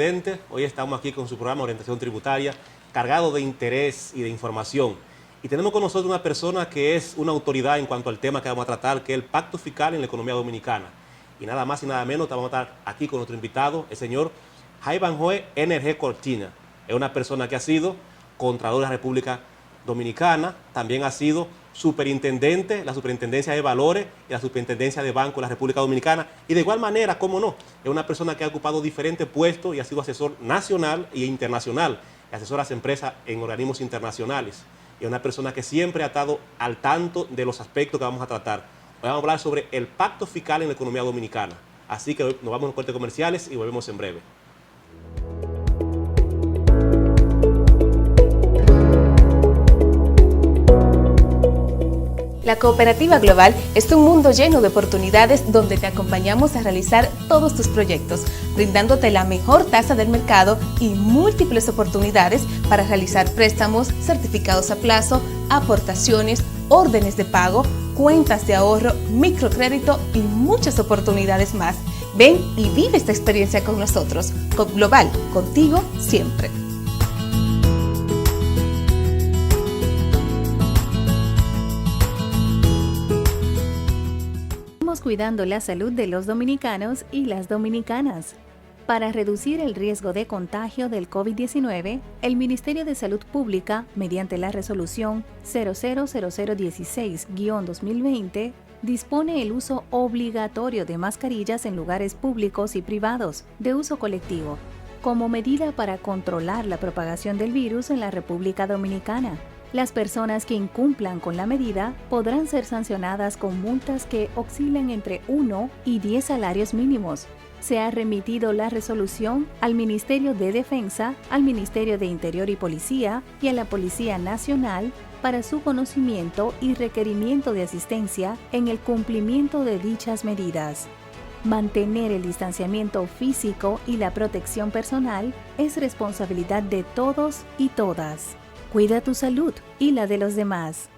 presidente. Hoy estamos aquí con su programa Orientación Tributaria, cargado de interés y de información. Y tenemos con nosotros una persona que es una autoridad en cuanto al tema que vamos a tratar, que es el pacto fiscal en la economía dominicana. Y nada más y nada menos, vamos a estar aquí con nuestro invitado, el señor Ivanhoe NRG Cortina. Es una persona que ha sido Contralor de la República Dominicana, también ha sido superintendente, la Superintendencia de Valores y la Superintendencia de Banco de la República Dominicana. Y de igual manera, cómo no, es una persona que ha ocupado diferentes puestos y ha sido asesor nacional e internacional, y asesora a las empresas en organismos internacionales. Y es una persona que siempre ha estado al tanto de los aspectos que vamos a tratar. Hoy vamos a hablar sobre el pacto fiscal en la economía dominicana. Así que nos vamos a los cortes comerciales y volvemos en breve. La Cooperativa Global es un mundo lleno de oportunidades donde te acompañamos a realizar todos tus proyectos, brindándote la mejor tasa del mercado y múltiples oportunidades para realizar préstamos, certificados a plazo, aportaciones, órdenes de pago, cuentas de ahorro, microcrédito y muchas oportunidades más. Ven y vive esta experiencia con nosotros. Coop Global, contigo siempre. Cuidando la salud de los dominicanos y las dominicanas. Para reducir el riesgo de contagio del COVID-19, el Ministerio de Salud Pública, mediante la resolución 000016-2020, dispone el uso obligatorio de mascarillas en lugares públicos y privados, de uso colectivo, como medida para controlar la propagación del virus en la República Dominicana. Las personas que incumplan con la medida podrán ser sancionadas con multas que oscilen entre 1 y 10 salarios mínimos. Se ha remitido la resolución al Ministerio de Defensa, al Ministerio de Interior y Policía y a la Policía Nacional para su conocimiento y requerimiento de asistencia en el cumplimiento de dichas medidas. Mantener el distanciamiento físico y la protección personal es responsabilidad de todos y todas. Cuida tu salud y la de los demás.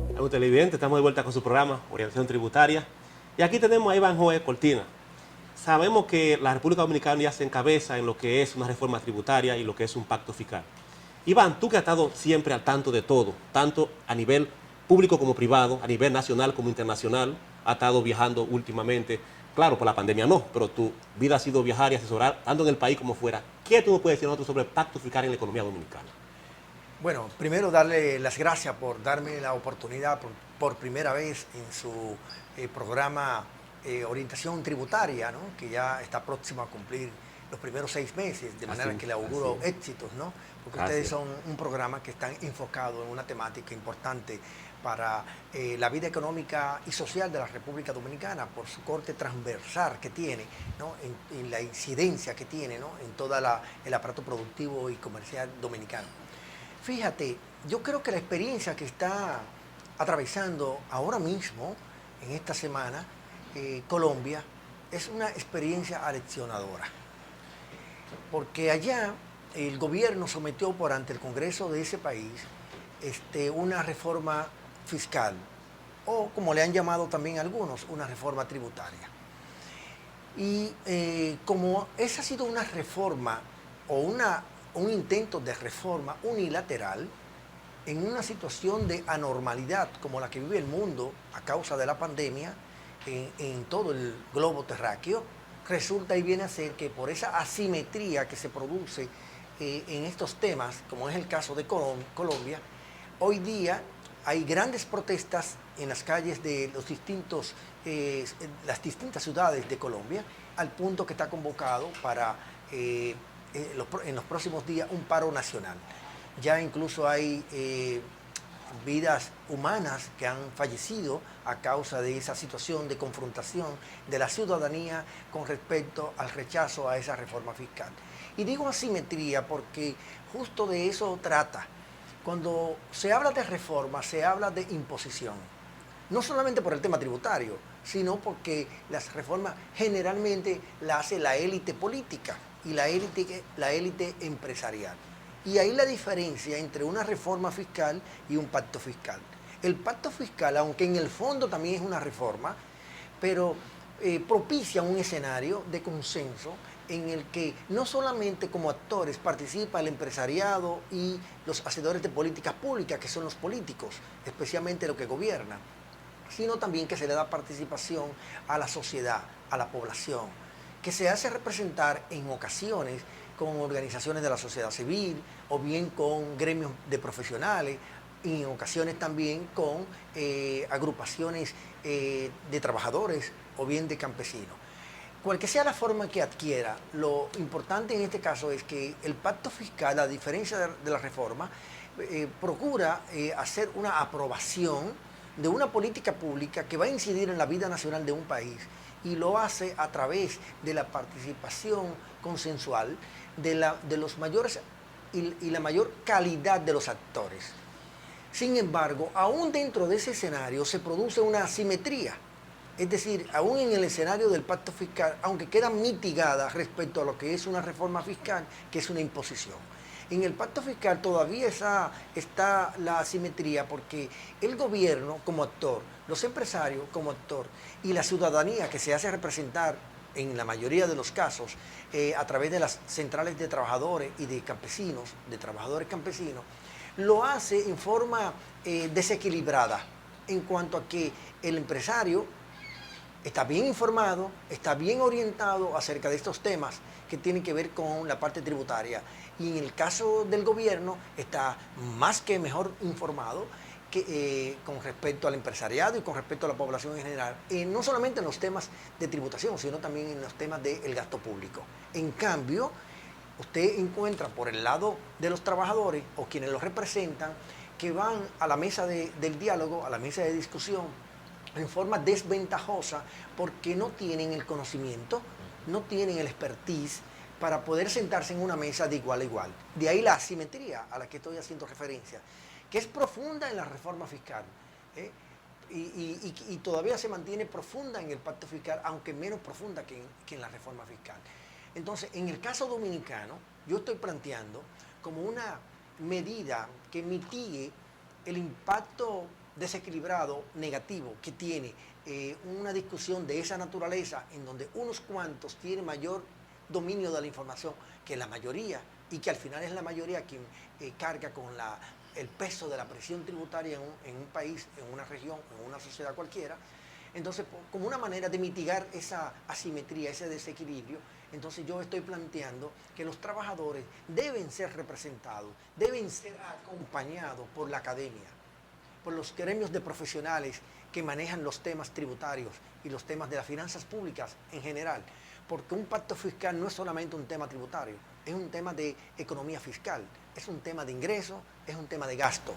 Amigos televidentes, estamos de vuelta con su programa Orientación Tributaria. Y aquí tenemos a Ivanhoe Cortina. Sabemos que la República Dominicana ya se encabeza en lo que es una reforma tributaria y lo que es un pacto fiscal. Iván, tú que has estado siempre al tanto de todo, tanto a nivel público como privado, a nivel nacional como internacional, has estado viajando últimamente. Claro, por la pandemia no, pero tu vida ha sido viajar y asesorar, tanto en el país como fuera. ¿Qué tú nos puedes decir a nosotros sobre el pacto fiscal en la economía dominicana? Bueno, primero darle las gracias por darme la oportunidad por primera vez en su programa Orientación Tributaria, ¿no? Que ya está próximo a cumplir los primeros 6 meses, de manera que le auguro éxitos, ¿no? Porque ustedes son un programa que están enfocado en una temática importante para la vida económica y social de la República Dominicana, por su corte transversal que tiene, ¿no? en la incidencia que tiene, ¿no? en todo el aparato productivo y comercial dominicano. Fíjate, yo creo que la experiencia que está atravesando ahora mismo, en esta semana, Colombia, es una experiencia aleccionadora. Porque allá el gobierno sometió por ante el Congreso de ese país una reforma fiscal, o como le han llamado también algunos, una reforma tributaria. Y como esa ha sido una reforma o un intento de reforma unilateral en una situación de anormalidad como la que vive el mundo a causa de la pandemia en todo el globo terráqueo, resulta y viene a ser que por esa asimetría que se produce en estos temas, como es el caso de Colombia, hoy día hay grandes protestas en las calles de las distintas ciudades de Colombia, al punto que está convocado para en los próximos días un paro nacional. Ya incluso hay vidas humanas que han fallecido a causa de esa situación de confrontación de la ciudadanía con respecto al rechazo a esa reforma fiscal. Y digo asimetría porque justo de eso trata. Cuando se habla de reforma, se habla de imposición. No solamente por el tema tributario, sino porque las reformas generalmente las hace la élite política y la élite empresarial. Y ahí la diferencia entre una reforma fiscal y un pacto fiscal. el pacto fiscal, aunque en el fondo también es una reforma, pero propicia un escenario de consenso en el que no solamente como actores participa el empresariado y los hacedores de políticas públicas, que son los políticos, especialmente los que gobiernan, sino también que se le da participación a la sociedad, a la población, que se hace representar en ocasiones con organizaciones de la sociedad civil o bien con gremios de profesionales y en ocasiones también con agrupaciones de trabajadores o bien de campesinos. Cual que sea la forma que adquiera, lo importante en este caso es que el pacto fiscal, a diferencia de la reforma, procura hacer una aprobación de una política pública que va a incidir en la vida nacional de un país y lo hace a través de la participación consensual de los mayores y la mayor calidad de los actores. Sin embargo, aún dentro de ese escenario se produce una asimetría. Es decir, aún en el escenario del pacto fiscal, aunque queda mitigada respecto a lo que es una reforma fiscal, que es una imposición. En el pacto fiscal todavía está la asimetría porque el gobierno como actor, los empresarios como actor y la ciudadanía que se hace representar en la mayoría de los casos a través de las centrales de trabajadores y de campesinos, de trabajadores campesinos, lo hace en forma desequilibrada en cuanto a que el empresario está bien informado, está bien orientado acerca de estos temas que tienen que ver con la parte tributaria. Y en el caso del gobierno está más que mejor informado con respecto al empresariado y con respecto a la población en general, no solamente en los temas de tributación, sino también en los temas del gasto público. En cambio, usted encuentra por el lado de los trabajadores o quienes los representan que van a la mesa del diálogo, a la mesa de discusión, en forma desventajosa porque no tienen el conocimiento, no tienen el expertise para poder sentarse en una mesa de igual a igual. De ahí la asimetría a la que estoy haciendo referencia, que es profunda en la reforma fiscal y todavía se mantiene profunda en el pacto fiscal, aunque menos profunda que en la reforma fiscal. Entonces, en el caso dominicano, yo estoy planteando como una medida que mitigue el impacto desequilibrado, negativo, que tiene una discusión de esa naturaleza en donde unos cuantos tienen mayor dominio de la información que la mayoría y que al final es la mayoría quien carga con el peso de la presión tributaria en un país, en una región, en una sociedad cualquiera. Entonces, como una manera de mitigar esa asimetría, ese desequilibrio, entonces yo estoy planteando que los trabajadores deben ser representados, deben ser acompañados por la academia, por los gremios de profesionales que manejan los temas tributarios y los temas de las finanzas públicas en general, porque un pacto fiscal no es solamente un tema tributario, es un tema de economía fiscal, es un tema de ingreso, es un tema de gasto.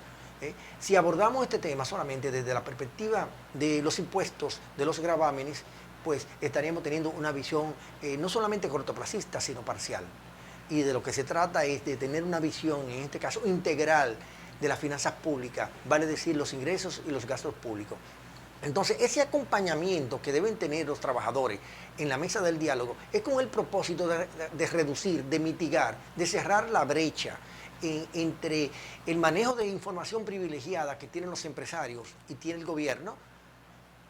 Si abordamos este tema solamente desde la perspectiva de los impuestos, de los gravámenes, pues estaríamos teniendo una visión no solamente cortoplacista, sino parcial. Y de lo que se trata es de tener una visión, en este caso, integral de las finanzas públicas, vale decir los ingresos y los gastos públicos. Entonces, ese acompañamiento que deben tener los trabajadores en la mesa del diálogo es con el propósito de reducir, de mitigar, de cerrar la brecha entre el manejo de información privilegiada que tienen los empresarios y tiene el gobierno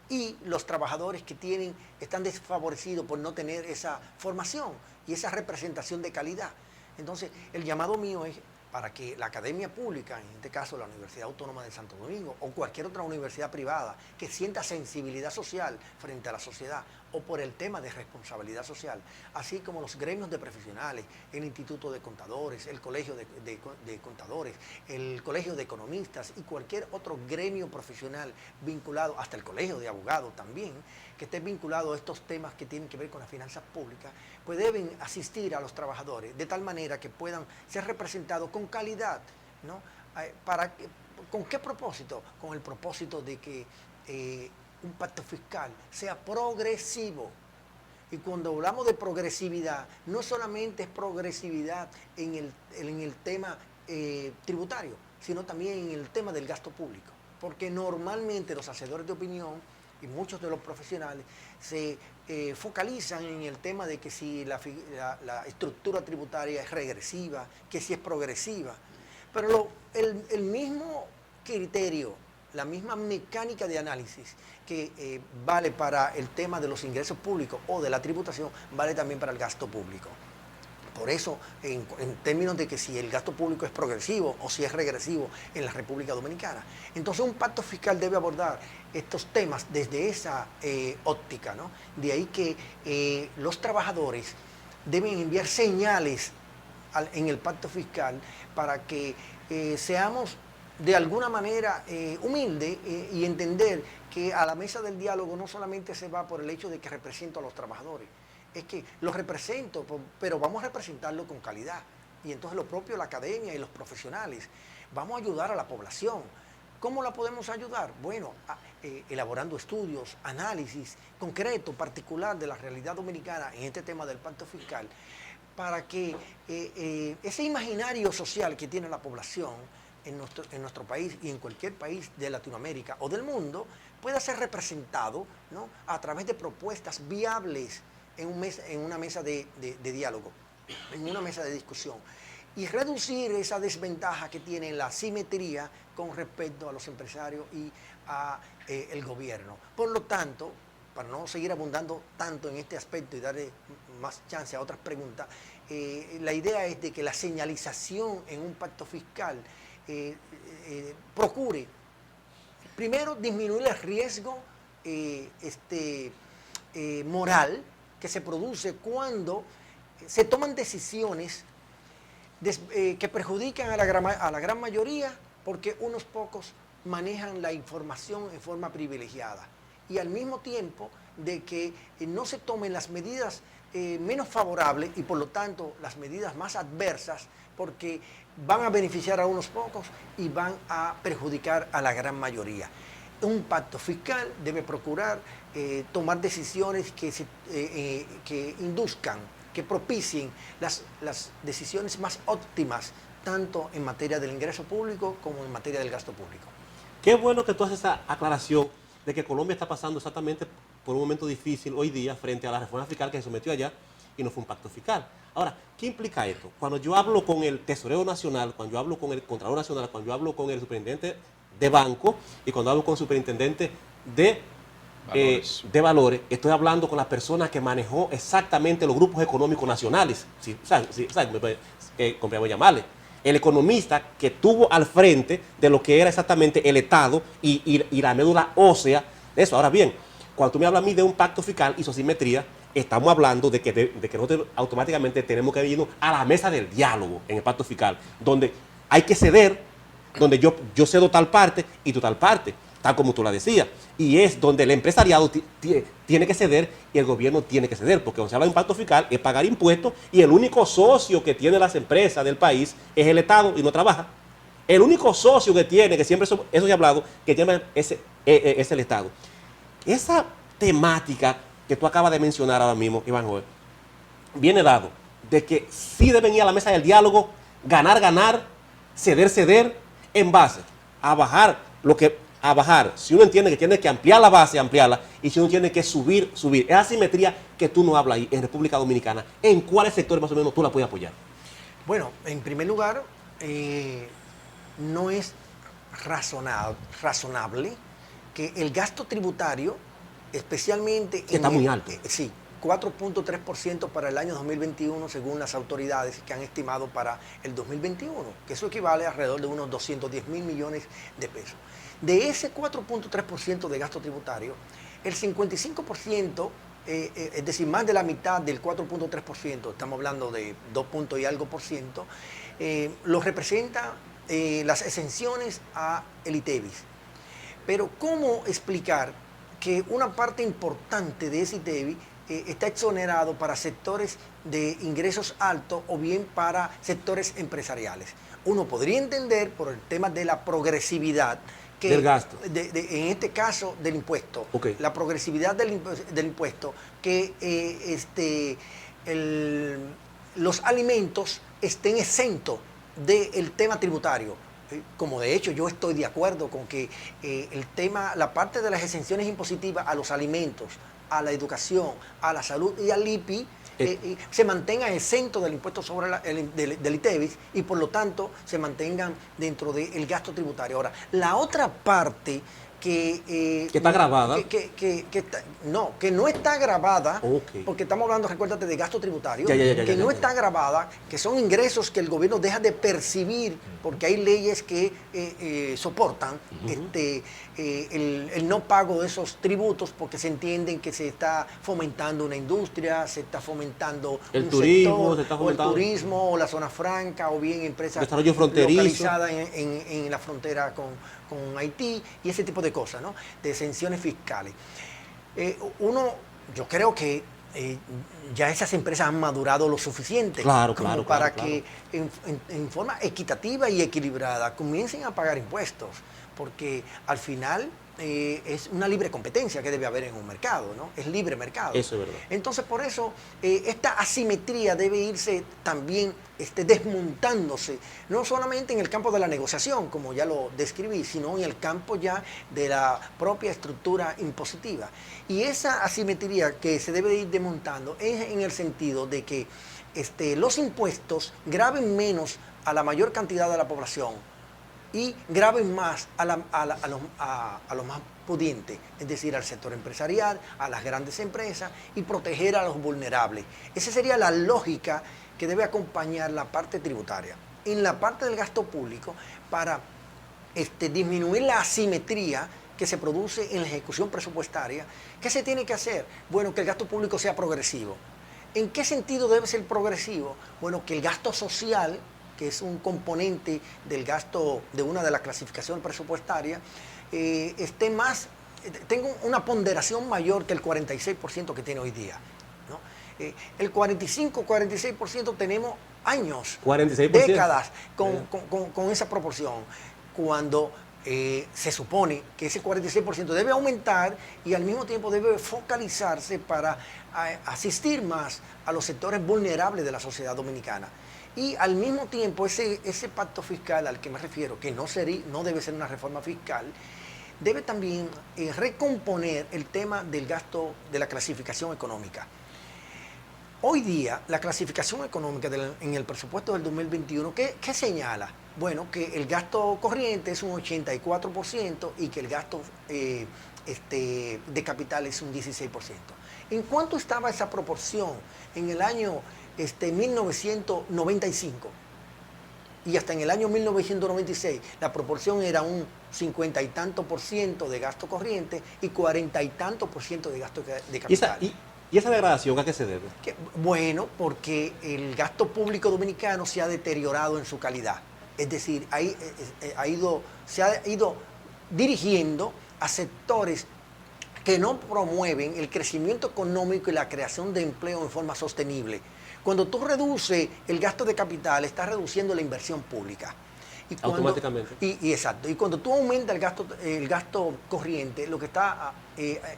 y los trabajadores que están desfavorecidos por no tener esa formación y esa representación de calidad. Entonces, el llamado mío es para que la academia pública, en este caso la Universidad Autónoma de Santo Domingo o cualquier otra universidad privada que sienta sensibilidad social frente a la sociedad o por el tema de responsabilidad social, así como los gremios de profesionales, el Instituto de Contadores, el Colegio de Contadores, el Colegio de Economistas y cualquier otro gremio profesional vinculado, hasta el Colegio de Abogados también, que esté vinculado a estos temas que tienen que ver con las finanzas públicas, pues deben asistir a los trabajadores de tal manera que puedan ser representados con calidad, ¿no? ¿Con qué propósito? Con el propósito de que un pacto fiscal sea progresivo. Y cuando hablamos de progresividad, no solamente es progresividad en el tema tributario, sino también en el tema del gasto público. Porque normalmente los hacedores de opinión y muchos de los profesionales se focalizan en el tema de que si la estructura tributaria es regresiva, que si es progresiva. Pero el mismo criterio, la misma mecánica de análisis que vale para el tema de los ingresos públicos o de la tributación, vale también para el gasto público. Por eso, en términos de que si el gasto público es progresivo o si es regresivo en la República Dominicana. Entonces, un pacto fiscal debe abordar estos temas desde esa óptica, ¿no? De ahí que los trabajadores deben enviar señales en el pacto fiscal para que seamos de alguna manera humildes y entender que a la mesa del diálogo no solamente se va por el hecho de que represento a los trabajadores, es que los represento, pero vamos a representarlo con calidad. Y entonces lo propio la academia y los profesionales, vamos a ayudar a la población. ¿Cómo la podemos ayudar? Bueno, elaborando estudios, análisis concreto, particular de la realidad dominicana en este tema del pacto fiscal, para que ese imaginario social que tiene la población en nuestro país y en cualquier país de Latinoamérica o del mundo pueda ser representado, ¿no?, a través de propuestas viables en una mesa de diálogo, en una mesa de discusión, y reducir esa desventaja que tiene la simetría con respecto a los empresarios y al gobierno. Por lo tanto, para no seguir abundando tanto en este aspecto y darle más chance a otras preguntas, la idea es de que la señalización en un pacto fiscal procure, primero, disminuir el riesgo moral que se produce cuando se toman decisiones que perjudican a la gran mayoría porque unos pocos manejan la información en forma privilegiada, y al mismo tiempo de que no se tomen las medidas menos favorables y por lo tanto las medidas más adversas, porque van a beneficiar a unos pocos y van a perjudicar a la gran mayoría. Un pacto fiscal debe procurar tomar decisiones que induzcan, que propicien las decisiones más óptimas, tanto en materia del ingreso público como en materia del gasto público. Qué bueno que tú haces esa aclaración de que Colombia está pasando exactamente por un momento difícil hoy día frente a la reforma fiscal que se sometió allá y no fue un pacto fiscal. Ahora, ¿qué implica esto? Cuando yo hablo con el Tesorero Nacional, cuando yo hablo con el Contralor Nacional, cuando yo hablo con el Superintendente de Banco y cuando hablo con el Superintendente de valores, estoy hablando con la persona que manejó exactamente los grupos económicos nacionales. ¿Cómo llamarle? El economista que estuvo al frente de lo que era exactamente el Estado y la médula ósea de eso. Ahora bien, cuando tú me hablas a mí de un pacto fiscal y sociometría, estamos hablando de que nosotros automáticamente tenemos que irnos a la mesa del diálogo en el pacto fiscal, donde hay que ceder, donde yo cedo tal parte y tú tal parte, tal como tú la decías. Y es donde el empresariado tiene que ceder y el gobierno tiene que ceder, porque cuando se habla de un pacto fiscal es pagar impuestos y el único socio que tiene las empresas del país es el Estado y no trabaja. El único socio que tiene, que siempre eso se ha hablado, que tiene es el Estado. Esa temática que tú acabas de mencionar ahora mismo, Iván Joel, viene dado de que sí deben ir a la mesa del diálogo, ganar, ceder, en base a bajar si uno entiende que tiene que ampliar la base, ampliarla, y si uno tiene que subir. Esa simetría que tú nos hablas ahí en República Dominicana, ¿en cuáles sectores más o menos tú la puedes apoyar? Bueno, en primer lugar, no es razonable que el gasto tributario, especialmente... Está muy alto. Sí, 4.3% para el año 2021, según las autoridades que han estimado para el 2021, que eso equivale a alrededor de unos 210.000 millones de pesos. De ese 4.3% de gasto tributario, el 55%, es decir, más de la mitad del 4.3%, estamos hablando de 2 puntos y algo por ciento, lo representa las exenciones a el ITEVIS. Pero ¿cómo explicar que una parte importante de ese ITEVIS está exonerado para sectores de ingresos altos o bien para sectores empresariales? Uno podría entender por el tema de la progresividad del gasto. En este caso del impuesto. Okay. La progresividad del impuesto, que los alimentos estén exentos del tema tributario. Como de hecho yo estoy de acuerdo con que la parte de las exenciones impositivas a los alimentos, a la educación, a la salud y al IPI se mantengan exentos del impuesto sobre del ITEVIS y por lo tanto se mantengan dentro del gasto tributario. Ahora, la otra parte que está grabada. Que no está grabada, Okay. porque estamos hablando, recuérdate, de gasto tributario, Ya. está grabada, que son ingresos que el gobierno deja de percibir, porque hay leyes que soportan el no pago de esos tributos, porque se entienden que se está fomentando una industria, se está fomentando el turismo, se está o el fomentando turismo, o la zona franca, o bien empresas desarrollo fronterizo localizadas en la frontera con Haití y ese tipo de cosas, ¿no? De exenciones fiscales. Yo creo que ya esas empresas han madurado lo suficiente para que en forma equitativa y equilibrada comiencen a pagar impuestos, porque al final es una libre competencia que debe haber en un mercado, ¿no? Es libre mercado. Eso es verdad. Entonces, por eso, esta asimetría debe irse también desmontándose, no solamente en el campo de la negociación, como ya lo describí, sino en el campo ya de la propia estructura impositiva. Y esa asimetría que se debe ir desmontando es en el sentido de que los impuestos graven menos a la mayor cantidad de la población y graben más a los más pudientes, es decir, al sector empresarial, a las grandes empresas, y proteger a los vulnerables. Esa sería la lógica que debe acompañar la parte tributaria. En la parte del gasto público, para disminuir la asimetría que se produce en la ejecución presupuestaria, ¿qué se tiene que hacer? Bueno, que el gasto público sea progresivo. ¿En qué sentido debe ser progresivo? Bueno, que el gasto social, que es un componente del gasto de una de las clasificaciones presupuestarias, tenga una ponderación mayor que el 46% que tiene hoy día, ¿no? El 45-46% tenemos años, 46%. décadas con esa proporción, cuando se supone que ese 46% debe aumentar y al mismo tiempo debe focalizarse para asistir más a los sectores vulnerables de la sociedad dominicana. Y al mismo tiempo ese pacto fiscal al que me refiero, que no debe ser una reforma fiscal, debe también recomponer el tema del gasto de la clasificación económica. Hoy día, la clasificación económica en el presupuesto del 2021, ¿qué señala? Bueno, que el gasto corriente es un 84% y que el gasto de capital es un 16%. ¿En cuánto estaba esa proporción en el año 1995? Y hasta en el año 1996 la proporción era un 50 y tanto por ciento de gasto corriente y 40 y tanto por ciento de gasto de capital. ¿Y esa degradación a qué se debe? Bueno, porque el gasto público dominicano se ha deteriorado en su calidad. Es decir, se ha ido dirigiendo a sectores que no promueven el crecimiento económico y la creación de empleo en forma sostenible. Cuando tú reduces el gasto de capital, estás reduciendo la inversión pública. Automáticamente. Exacto. Y cuando tú aumentas el gasto corriente, lo que está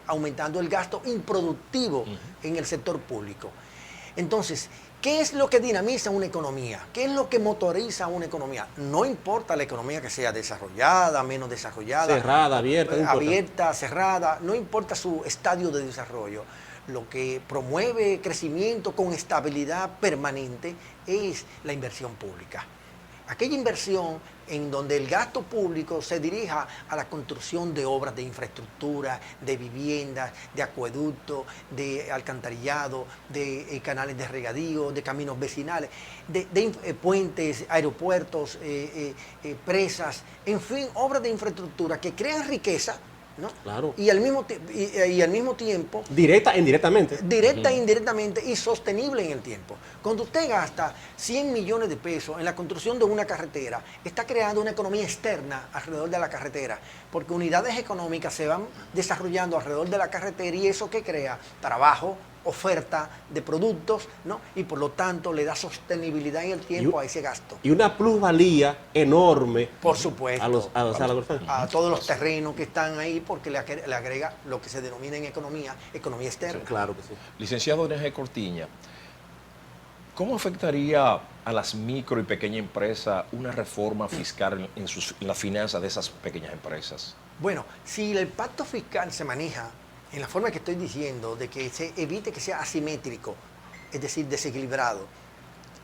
aumentando el gasto improductivo en el sector público. Entonces, ¿qué es lo que dinamiza una economía? ¿Qué es lo que motoriza una economía? No importa la economía que sea desarrollada, menos desarrollada. Cerrada, abierta. No abierta, cerrada, no importa su estadio de desarrollo. Lo que promueve crecimiento con estabilidad permanente es la inversión pública. Aquella inversión en donde el gasto público se dirija a la construcción de obras de infraestructura, de viviendas, de acueductos, de alcantarillado, de canales de regadío, de caminos vecinales, de puentes, aeropuertos, presas, en fin, obras de infraestructura que crean riqueza, ¿no? Claro. Y al mismo tiempo directa e indirectamente. Directa e indirectamente y sostenible en el tiempo. Cuando usted gasta 100 millones de pesos en la construcción de una carretera, está creando una economía externa alrededor de la carretera, porque unidades económicas se van desarrollando alrededor de la carretera y eso que crea trabajo, oferta de productos, ¿no? Y por lo tanto le da sostenibilidad en el tiempo a ese gasto. Y una plusvalía enorme. Por supuesto. A todos los terrenos que están ahí, porque le agrega lo que se denomina en economía externa. Sí, claro que sí. Licenciado N.G. Cortiña, ¿cómo afectaría a las micro y pequeñas empresas una reforma fiscal en las finanzas de esas pequeñas empresas? Bueno, si el pacto fiscal se maneja en la forma que estoy diciendo, de que se evite que sea asimétrico, es decir, desequilibrado,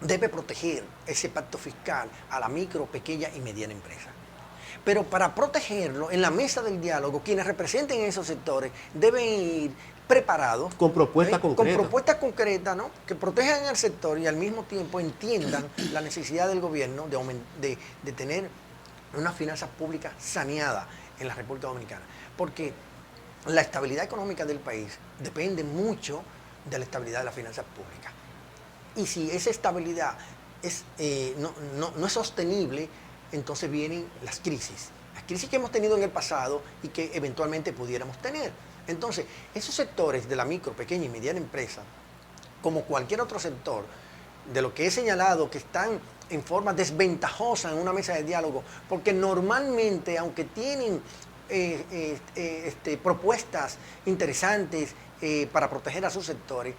debe proteger ese pacto fiscal a la micro, pequeña y mediana empresa. Pero para protegerlo, en la mesa del diálogo, quienes representen esos sectores deben ir preparados. Con propuestas concretas. Con propuestas concretas, ¿no? Que protejan al sector y al mismo tiempo entiendan la necesidad del gobierno de tener una finanzas públicas saneada en la República Dominicana. Porque la estabilidad económica del país depende mucho de la estabilidad de las finanzas públicas. Y si esa estabilidad no es sostenible, entonces vienen las crisis que hemos tenido en el pasado y que eventualmente pudiéramos tener. Entonces, esos sectores de la micro, pequeña y mediana empresa, como cualquier otro sector, de lo que he señalado, que están en forma desventajosa en una mesa de diálogo, porque normalmente, aunque tienen propuestas interesantes para proteger a sus sectores,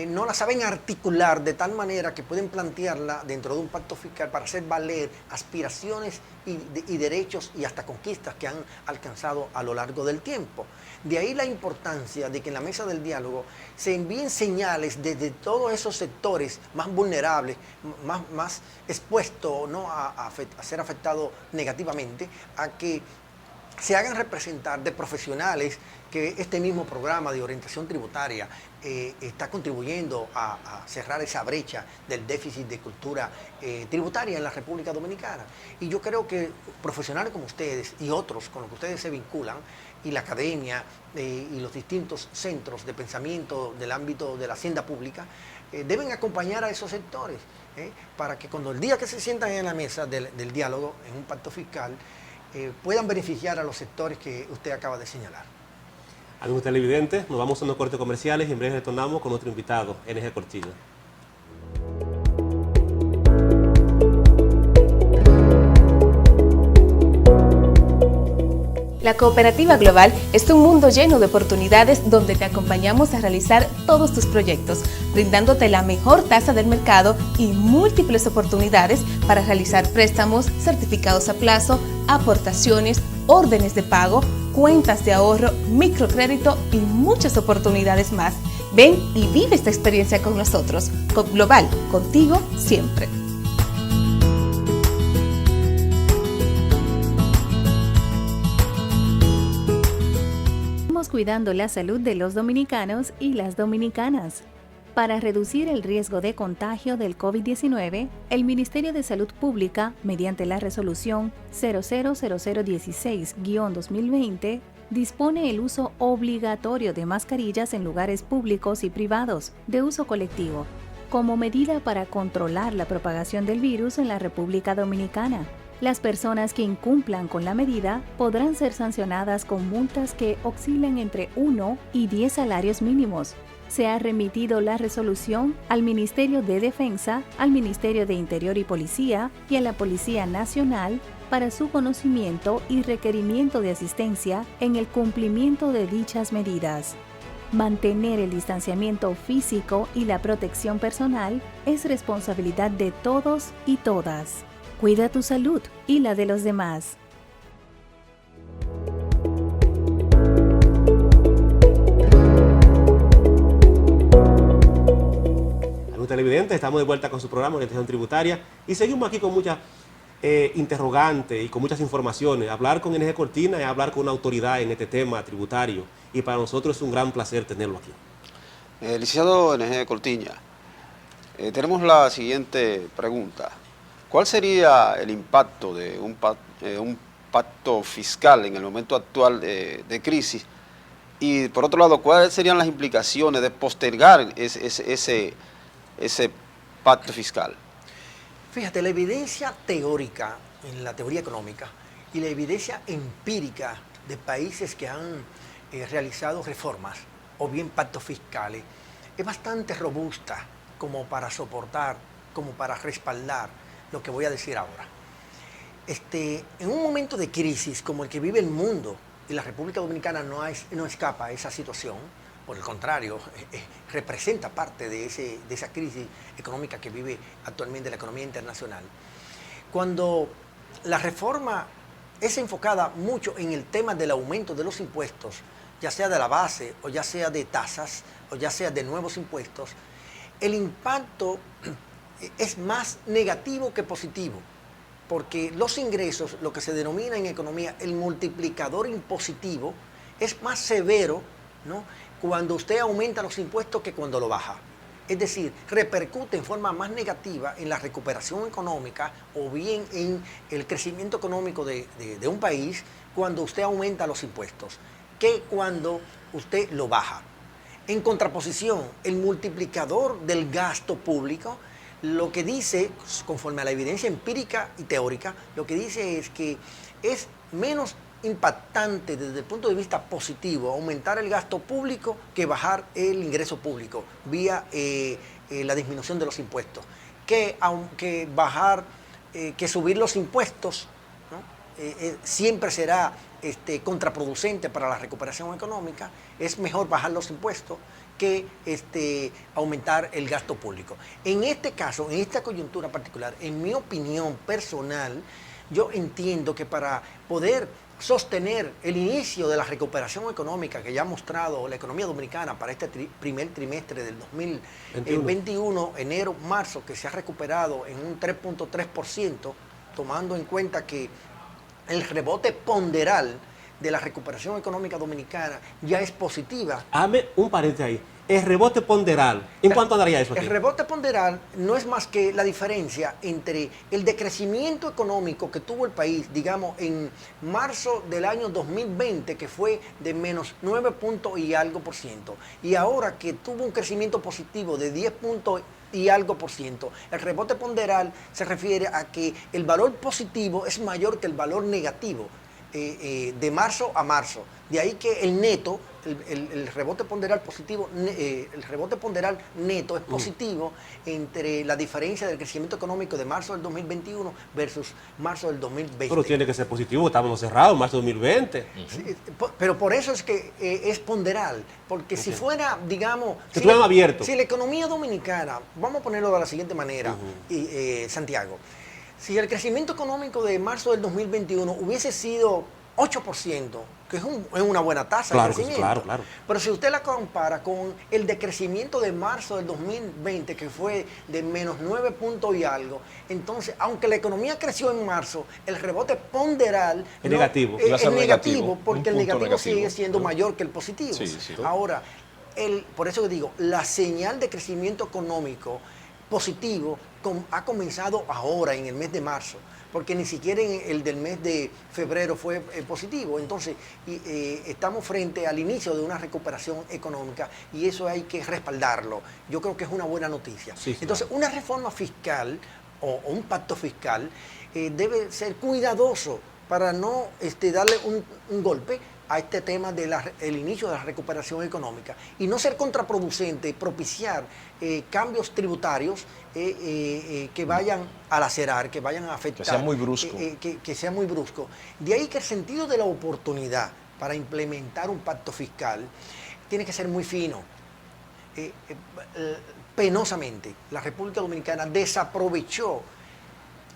no la saben articular de tal manera que pueden plantearla dentro de un pacto fiscal para hacer valer aspiraciones y derechos y hasta conquistas que han alcanzado a lo largo del tiempo. De ahí la importancia de que en la mesa del diálogo se envíen señales desde todos esos sectores más vulnerables, más expuestos, ¿no?, a ser afectados negativamente, a que se hagan representar de profesionales que este mismo programa de orientación tributaria está contribuyendo a cerrar esa brecha del déficit de cultura tributaria en la República Dominicana. Y yo creo que profesionales como ustedes y otros con los que ustedes se vinculan, y la academia y los distintos centros de pensamiento del ámbito de la hacienda pública, deben acompañar a esos sectores para que cuando el día que se sientan en la mesa del diálogo, en un pacto fiscal, puedan beneficiar a los sectores que usted acaba de señalar. Amigos televidentes, nos vamos a unos cortes comerciales y en breve retornamos con nuestro invitado, NG Cortina. La Cooperativa Global es un mundo lleno de oportunidades donde te acompañamos a realizar todos tus proyectos, brindándote la mejor tasa del mercado y múltiples oportunidades para realizar préstamos, certificados a plazo, aportaciones, órdenes de pago, cuentas de ahorro, microcrédito y muchas oportunidades más. Ven y vive esta experiencia con nosotros. COP Global, contigo siempre. Cuidando la salud de los dominicanos y las dominicanas. Para reducir el riesgo de contagio del COVID-19, el Ministerio de Salud Pública, mediante la resolución 000016-2020, dispone el uso obligatorio de mascarillas en lugares públicos y privados de uso colectivo, como medida para controlar la propagación del virus en la República Dominicana. Las personas que incumplan con la medida podrán ser sancionadas con multas que oscilan entre 1 y 10 salarios mínimos. Se ha remitido la resolución al Ministerio de Defensa, al Ministerio de Interior y Policía y a la Policía Nacional para su conocimiento y requerimiento de asistencia en el cumplimiento de dichas medidas. Mantener el distanciamiento físico y la protección personal es responsabilidad de todos y todas. Cuida tu salud y la de los demás. Amigos televidentes, estamos de vuelta con su programa Orientación Tributaria y seguimos aquí con muchas interrogantes y con muchas informaciones. Hablar con NG Cortina es hablar con una autoridad en este tema tributario y para nosotros es un gran placer tenerlo aquí. Licenciado NG Cortina, tenemos la siguiente pregunta. ¿Cuál sería el impacto de un pacto fiscal en el momento actual de crisis? Y por otro lado, ¿cuáles serían las implicaciones de postergar ese pacto fiscal? Fíjate, la evidencia teórica en la teoría económica y la evidencia empírica de países que han realizado reformas o bien pactos fiscales es bastante robusta como para soportar, como para respaldar lo que voy a decir ahora. En un momento de crisis como el que vive el mundo, y la República Dominicana no escapa a esa situación, por el contrario, representa parte de esa crisis económica que vive actualmente la economía internacional. Cuando la reforma es enfocada mucho en el tema del aumento de los impuestos, ya sea de la base, o ya sea de tasas, o ya sea de nuevos impuestos, el impacto es más negativo que positivo, porque los ingresos, lo que se denomina en economía el multiplicador impositivo, es más severo, ¿no?, cuando usted aumenta los impuestos que cuando lo baja. Es decir, repercute en forma más negativa en la recuperación económica o bien en el crecimiento económico de un país cuando usted aumenta los impuestos que cuando usted lo baja. En contraposición, el multiplicador del gasto público, lo que dice, conforme a la evidencia empírica y teórica, lo que dice es que es menos impactante desde el punto de vista positivo aumentar el gasto público que bajar el ingreso público vía la disminución de los impuestos, que bajar, que subir los impuestos, ¿no?, siempre será contraproducente para la recuperación económica. Es mejor bajar los impuestos que aumentar el gasto público. En este caso, en esta coyuntura particular, en mi opinión personal, yo entiendo que para poder sostener el inicio de la recuperación económica que ya ha mostrado la economía dominicana para este primer trimestre del 2021, enero, marzo, que se ha recuperado en un 3.3%, tomando en cuenta que el rebote ponderal de la recuperación económica dominicana ya es positiva. Hazme un paréntesis ahí. El rebote ponderal, ¿en cuánto andaría eso aquí? El rebote ponderal no es más que la diferencia entre el decrecimiento económico que tuvo el país, digamos, en marzo del año 2020, que fue de menos 9 puntos y algo por ciento, y ahora que tuvo un crecimiento positivo de 10 puntos y algo por ciento. El rebote ponderal se refiere a que el valor positivo es mayor que el valor negativo de marzo a marzo. De ahí que el neto, el rebote ponderal positivo, el rebote ponderal neto es positivo entre la diferencia del crecimiento económico de marzo del 2021 versus marzo del 2020. Pero tiene que ser positivo, estábamos cerrados en marzo del 2020. Sí, pero por eso es que es ponderal, porque si fuera, digamos, si estuviera abierto. Si la economía dominicana, vamos a ponerlo de la siguiente manera, Santiago, si el crecimiento económico de marzo del 2021 hubiese sido 8%, que es una buena tasa de crecimiento. Claro. Pero si usted la compara con el decrecimiento de marzo del 2020, que fue de menos 9 puntos y algo, entonces, aunque la economía creció en marzo, el rebote ponderal es negativo. Es negativo, porque el negativo sigue siendo mayor que el positivo. Sí. Ahora, por eso digo, la señal de crecimiento económico positivo ha comenzado ahora, en el mes de marzo, porque ni siquiera en el del mes de febrero fue positivo. Entonces, estamos frente al inicio de una recuperación económica y eso hay que respaldarlo. Yo creo que es una buena noticia. Sí, entonces, una reforma fiscal o un pacto fiscal debe ser cuidadoso para no darle un golpe a este tema del inicio de la recuperación económica y no ser contraproducente, propiciar cambios tributarios que vayan a lacerar, que vayan a afectar. Que sea muy brusco. Que sea muy brusco. De ahí que el sentido de la oportunidad para implementar un pacto fiscal tiene que ser muy fino. Penosamente, la República Dominicana desaprovechó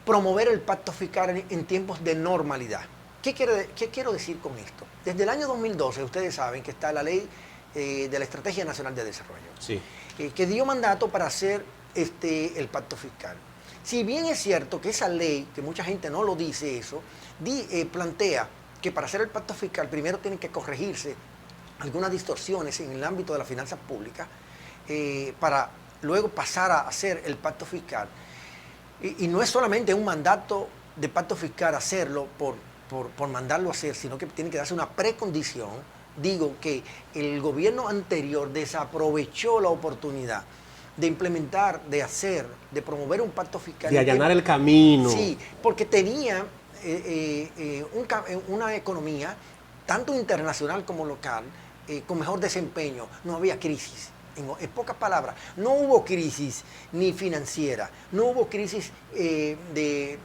promover el pacto fiscal en tiempos de normalidad. ¿Qué quiero decir con esto? Desde el año 2012, ustedes saben que está la ley de la Estrategia Nacional de Desarrollo, Sí. Que dio mandato para hacer el pacto fiscal. Si bien es cierto que esa ley, que mucha gente no lo dice eso, plantea que para hacer el pacto fiscal primero tienen que corregirse algunas distorsiones en el ámbito de las finanzas públicas para luego pasar a hacer el pacto fiscal. Y no es solamente un mandato de pacto fiscal hacerlo por mandarlo a hacer, sino que tiene que darse una precondición. Digo que el gobierno anterior desaprovechó la oportunidad de implementar, de promover un pacto fiscal. De allanar el camino. Sí, porque tenía una economía, tanto internacional como local, con mejor desempeño. No había crisis. En pocas palabras, no hubo crisis ni financiera, no hubo crisis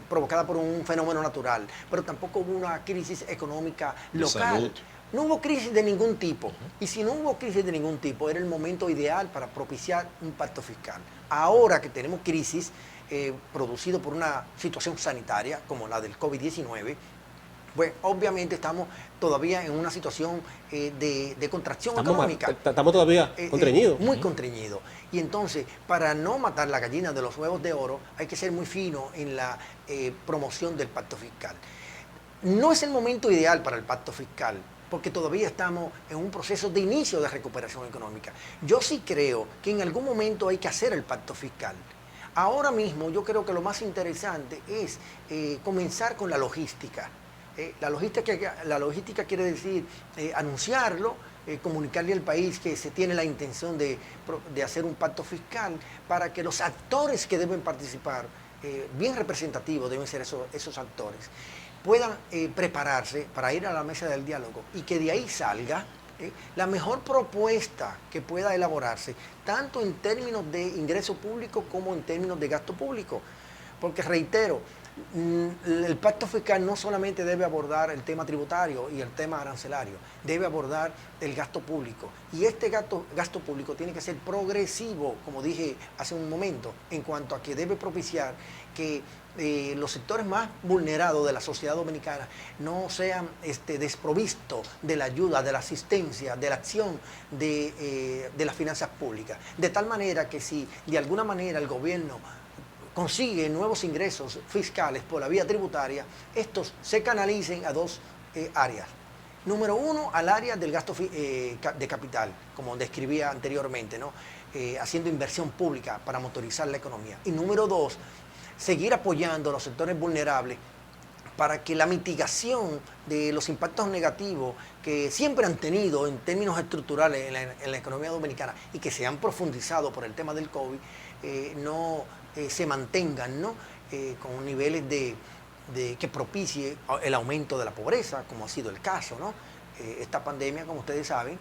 provocada por un fenómeno natural, pero tampoco hubo una crisis económica local. No hubo crisis de ningún tipo. Y si no hubo crisis de ningún tipo, era el momento ideal para propiciar un pacto fiscal. Ahora que tenemos crisis producido por una situación sanitaria como la del COVID-19, Bueno, obviamente estamos todavía en una situación de contracción económica. Estamos todavía contrañidos. Muy contrañidos. Y entonces, para no matar la gallina de los huevos de oro, hay que ser muy fino en la promoción del pacto fiscal. No es el momento ideal para el pacto fiscal, porque todavía estamos en un proceso de inicio de recuperación económica. Yo sí creo que en algún momento hay que hacer el pacto fiscal. Ahora mismo yo creo que lo más interesante es comenzar con la logística. La logística quiere decir anunciarlo, comunicarle al país que se tiene la intención de hacer un pacto fiscal para que los actores que deben participar, bien representativos deben ser esos actores, puedan prepararse para ir a la mesa del diálogo y que de ahí salga la mejor propuesta que pueda elaborarse, tanto en términos de ingreso público como en términos de gasto público. Porque reitero, el pacto fiscal no solamente debe abordar el tema tributario y el tema arancelario, debe abordar el gasto público. Y este gasto público tiene que ser progresivo, como dije hace un momento, en cuanto a que debe propiciar que los sectores más vulnerados de la sociedad dominicana no sean desprovistos de la ayuda, de la asistencia, de la acción de las finanzas públicas. De tal manera que si de alguna manera el gobierno consigue nuevos ingresos fiscales por la vía tributaria, estos se canalicen a dos áreas. Número uno, al área del gasto de capital, como describía anteriormente, ¿no? Haciendo inversión pública para motorizar la economía. Y número dos, seguir apoyando a los sectores vulnerables para que la mitigación de los impactos negativos que siempre han tenido en términos estructurales en la economía dominicana y que se han profundizado por el tema del COVID, no se mantengan, ¿no? Con niveles que propicie el aumento de la pobreza, como ha sido el caso, ¿no? Esta pandemia, como ustedes saben,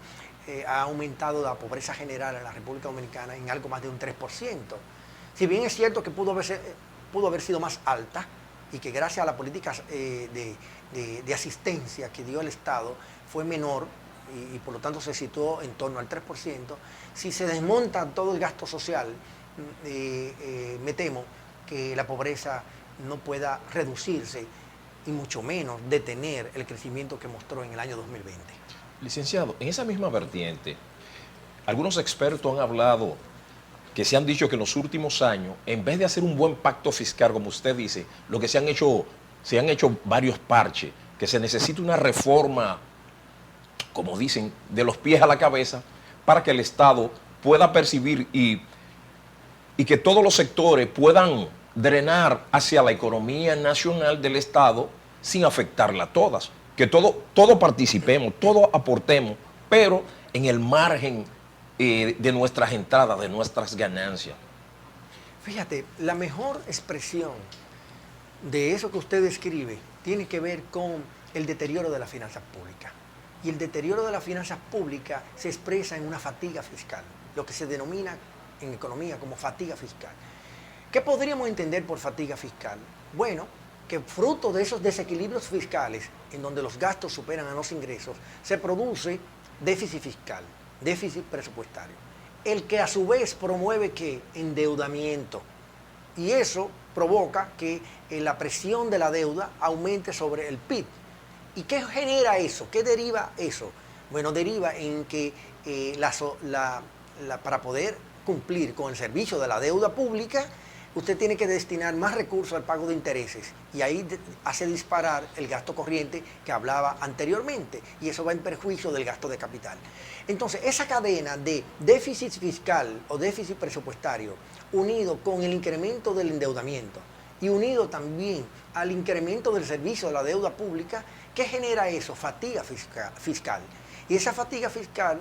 ha aumentado la pobreza general en la República Dominicana en algo más de un 3%. Si bien es cierto que pudo haber sido más alta y que gracias a las políticas de asistencia que dio el Estado fue menor y por lo tanto se situó en torno al 3%, si se desmonta todo el gasto social, me temo que la pobreza no pueda reducirse y mucho menos detener el crecimiento que mostró en el año 2020. Licenciado, en esa misma vertiente, algunos expertos han hablado que se han dicho que en los últimos años, en vez de hacer un buen pacto fiscal, como usted dice, lo que se han hecho varios parches, que se necesita una reforma, como dicen, de los pies a la cabeza, para que el Estado pueda percibir y que todos los sectores puedan drenar hacia la economía nacional del Estado sin afectarla a todas. Que todo participemos, todo aportemos, pero en el margen de nuestras entradas, de nuestras ganancias. Fíjate, la mejor expresión de eso que usted describe tiene que ver con el deterioro de las finanzas públicas. Y el deterioro de las finanzas públicas se expresa en una fatiga fiscal, lo que se denomina en economía como fatiga fiscal. ¿Qué podríamos entender por fatiga fiscal? Bueno, que fruto de esos desequilibrios fiscales, en donde los gastos superan a los ingresos, se produce déficit fiscal, déficit presupuestario, el que a su vez promueve ¿qué? Endeudamiento. Y eso provoca que la presión de la deuda aumente sobre el PIB. ¿Y qué genera eso? ¿Qué deriva eso? Bueno, deriva en que para poder cumplir con el servicio de la deuda pública, usted tiene que destinar más recursos al pago de intereses y ahí hace disparar el gasto corriente que hablaba anteriormente y eso va en perjuicio del gasto de capital. Entonces, esa cadena de déficit fiscal o déficit presupuestario unido con el incremento del endeudamiento y unido también al incremento del servicio de la deuda pública, ¿qué genera eso? Fatiga fiscal. Y esa fatiga fiscal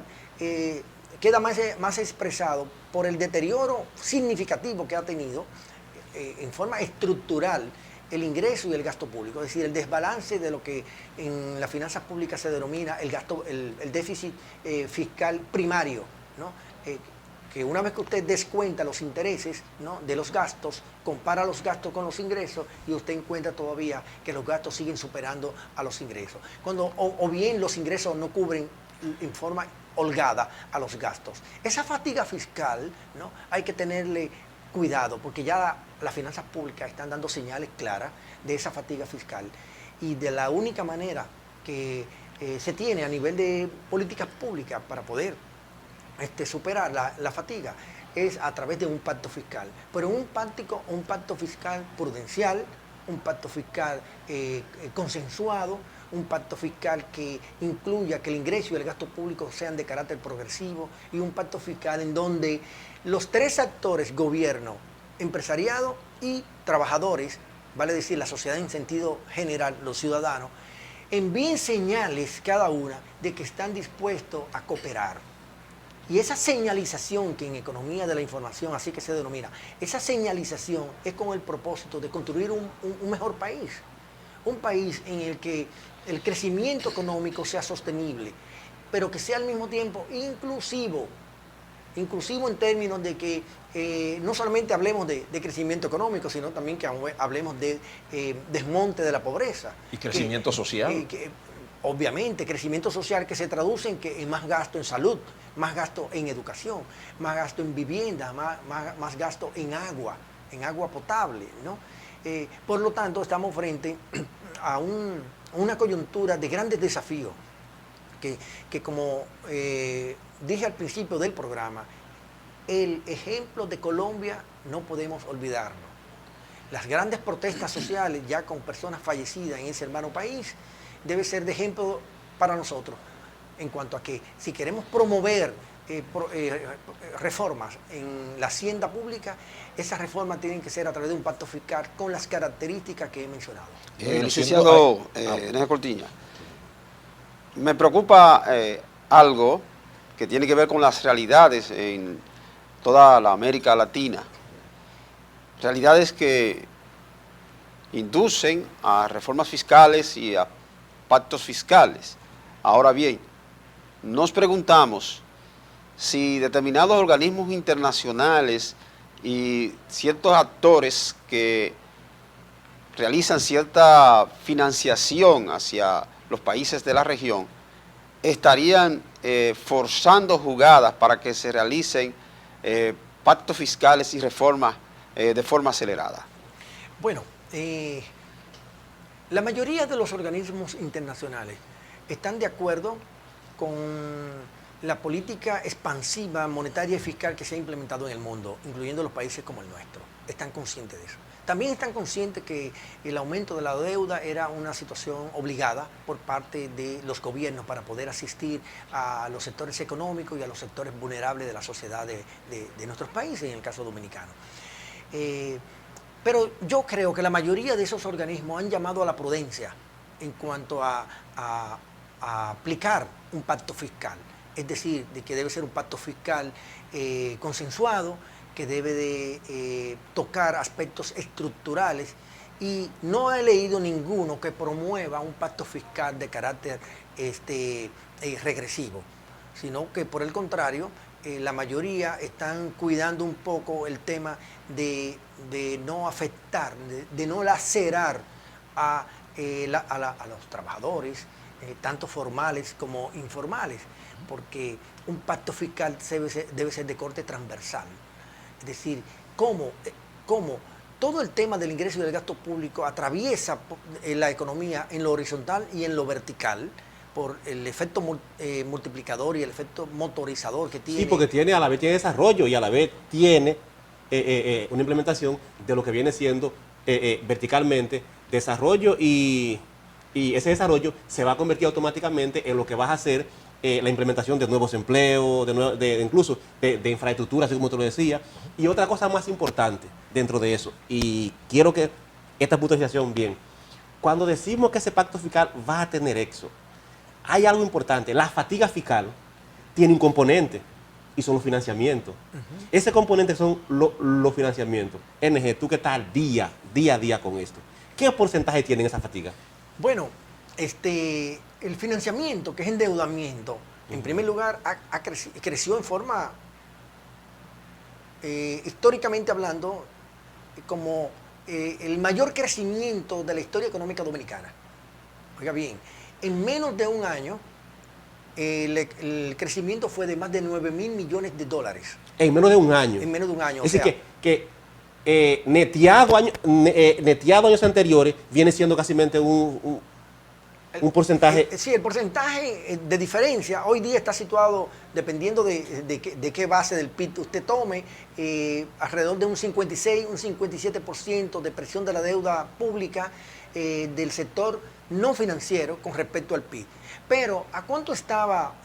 queda más expresado por el deterioro significativo que ha tenido en forma estructural el ingreso y el gasto público, es decir, el desbalance de lo que en las finanzas públicas se denomina el déficit fiscal primario, ¿no? Que una vez que usted descuenta los intereses, ¿no? de los gastos, compara los gastos con los ingresos y usted encuentra todavía que los gastos siguen superando a los ingresos. O bien los ingresos no cubren en forma holgada a los gastos. Esa fatiga fiscal, ¿no? hay que tenerle cuidado porque ya las finanzas públicas están dando señales claras de esa fatiga fiscal y de la única manera que se tiene a nivel de políticas públicas para poder superar la fatiga es a través de un pacto fiscal, pero un pacto fiscal prudencial, un pacto fiscal consensuado, un pacto fiscal que incluya que el ingreso y el gasto público sean de carácter progresivo y un pacto fiscal en donde los tres actores, gobierno, empresariado y trabajadores, vale decir la sociedad en sentido general, los ciudadanos, envíen señales cada una de que están dispuestos a cooperar. Y esa señalización, que en economía de la información así que se denomina, esa señalización es con el propósito de construir un mejor país. Un país en el que el crecimiento económico sea sostenible, pero que sea al mismo tiempo inclusivo en términos de que no solamente hablemos de crecimiento económico, sino también que hablemos de desmonte de la pobreza. Y crecimiento social. Obviamente, crecimiento social que se traduce en más gasto en salud, más gasto en educación, más gasto en vivienda, más gasto en agua potable, ¿no? Por lo tanto, estamos frente a una coyuntura de grandes desafíos que como dije al principio del programa, el ejemplo de Colombia no podemos olvidarnos. Las grandes protestas sociales ya con personas fallecidas en ese hermano país debe ser de ejemplo para nosotros en cuanto a que si queremos promover reformas en la hacienda pública, esas reformas tienen que ser a través de un pacto fiscal con las características que he mencionado. Licenciado Eneje Cortiña, me preocupa algo que tiene que ver con las realidades en toda la América Latina, realidades que inducen a reformas fiscales y a pactos fiscales. Ahora bien, nos preguntamos si determinados organismos internacionales y ciertos actores que realizan cierta financiación hacia los países de la región estarían forzando jugadas para que se realicen pactos fiscales y reformas de forma acelerada. Bueno, la mayoría de los organismos internacionales están de acuerdo con la política expansiva monetaria y fiscal que se ha implementado en el mundo, incluyendo los países como el nuestro. Están conscientes de eso. También están conscientes que el aumento de la deuda era una situación obligada por parte de los gobiernos para poder asistir a los sectores económicos y a los sectores vulnerables de la sociedad de nuestros países, en el caso dominicano. Pero yo creo que la mayoría de esos organismos han llamado a la prudencia en cuanto a aplicar un pacto fiscal. Es decir, de que debe ser un pacto fiscal consensuado, que debe de tocar aspectos estructurales, y no he leído ninguno que promueva un pacto fiscal de carácter regresivo, sino que por el contrario, la mayoría están cuidando un poco el tema de no afectar, de no lacerar a los trabajadores, tanto formales como informales, porque un pacto fiscal debe ser de corte transversal. Es decir, cómo todo el tema del ingreso y del gasto público atraviesa la economía en lo horizontal y en lo vertical por el efecto multiplicador y el efecto motorizador que tiene. Sí, porque a la vez tiene desarrollo y a la vez tiene una implementación de lo que viene siendo verticalmente desarrollo, y ese desarrollo se va a convertir automáticamente en lo que va a ser la implementación de nuevos empleos, incluso de infraestructura, así como te lo decía. Y otra cosa más importante dentro de eso, y quiero que esta puntualización bien, cuando decimos que ese pacto fiscal va a tener éxito, hay algo importante. La fatiga fiscal tiene un componente y son los financiamientos. Ese componente son los financiamientos. NG, tú que estás día a día con esto, ¿qué porcentaje tiene esa fatiga? Bueno, el financiamiento, que es endeudamiento, en primer lugar creció en forma, históricamente hablando, como el mayor crecimiento de la historia económica dominicana. Oiga bien, en menos de un año, el crecimiento fue de más de 9.000 millones de dólares. En menos de un año. En menos de un año. Es decir, que neteado años anteriores, viene siendo casi un porcentaje. Sí, el porcentaje de diferencia hoy día está situado, dependiendo de qué base del PIB usted tome, alrededor de un 56, un 57% de presión de la deuda pública del sector no financiero con respecto al PIB. Pero, ¿a cuánto estaba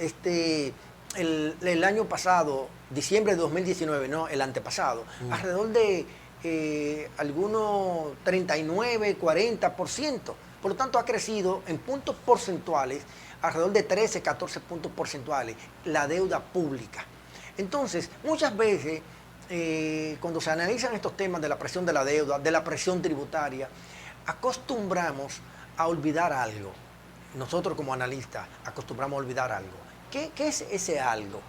el año pasado, diciembre de 2019, no, el antepasado? Alrededor de algunos 39, 40%. Por lo tanto, ha crecido en puntos porcentuales, alrededor de 13, 14 puntos porcentuales, la deuda pública. Entonces, muchas veces, cuando se analizan estos temas de la presión de la deuda, de la presión tributaria, acostumbramos a olvidar algo. Nosotros como analistas acostumbramos a olvidar algo. ¿Qué es ese algo?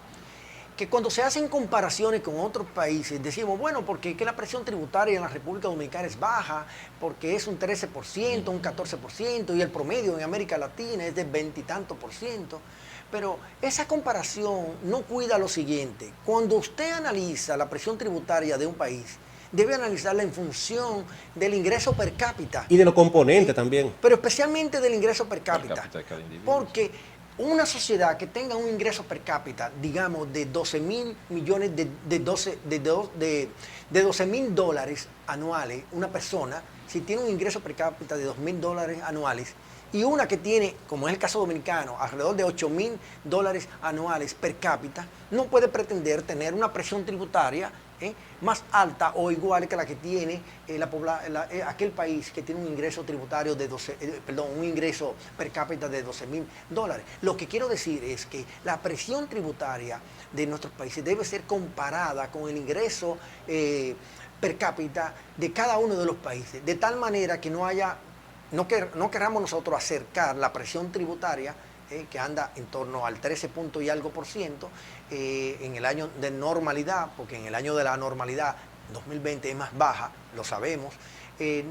Que cuando se hacen comparaciones con otros países, decimos, bueno, porque que la presión tributaria en la República Dominicana es baja, porque es un 13%, un 14%, y el promedio en América Latina es de 20 y tantos %. Pero esa comparación no cuida lo siguiente. Cuando usted analiza la presión tributaria de un país, debe analizarla en función del ingreso per cápita. Y de los componentes también. Pero especialmente del ingreso per cápita. Per cápita de cada individuo. Porque una sociedad que tenga un ingreso per cápita, digamos, de 12 mil millones, de 12 mil dólares anuales, una persona, si tiene un ingreso per cápita de 2 mil dólares anuales, y una que tiene, como es el caso dominicano, alrededor de 8 mil dólares anuales per cápita, no puede pretender tener una presión tributaria más alta o igual que la que tiene aquel país que tiene un ingreso tributario de un ingreso per cápita de 12 mil dólares. Lo que quiero decir es que la presión tributaria de nuestros países debe ser comparada con el ingreso per cápita de cada uno de los países, de tal manera que no queramos nosotros acercar la presión tributaria que anda en torno al 13 punto y algo por ciento en el año de normalidad, porque en el año de la normalidad 2020 es más baja, lo sabemos.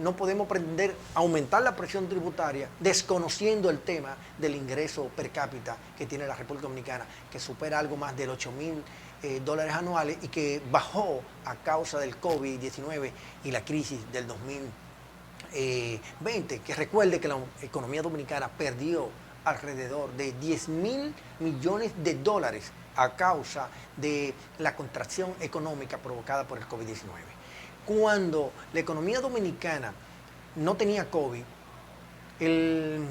No podemos pretender aumentar la presión tributaria desconociendo el tema del ingreso per cápita que tiene la República Dominicana, que supera algo más de 8 mil dólares anuales y que bajó a causa del COVID-19 y la crisis del 2020. Que recuerde que la economía dominicana perdió alrededor de 10 mil millones de dólares a causa de la contracción económica provocada por el COVID-19. Cuando la economía dominicana no tenía COVID, el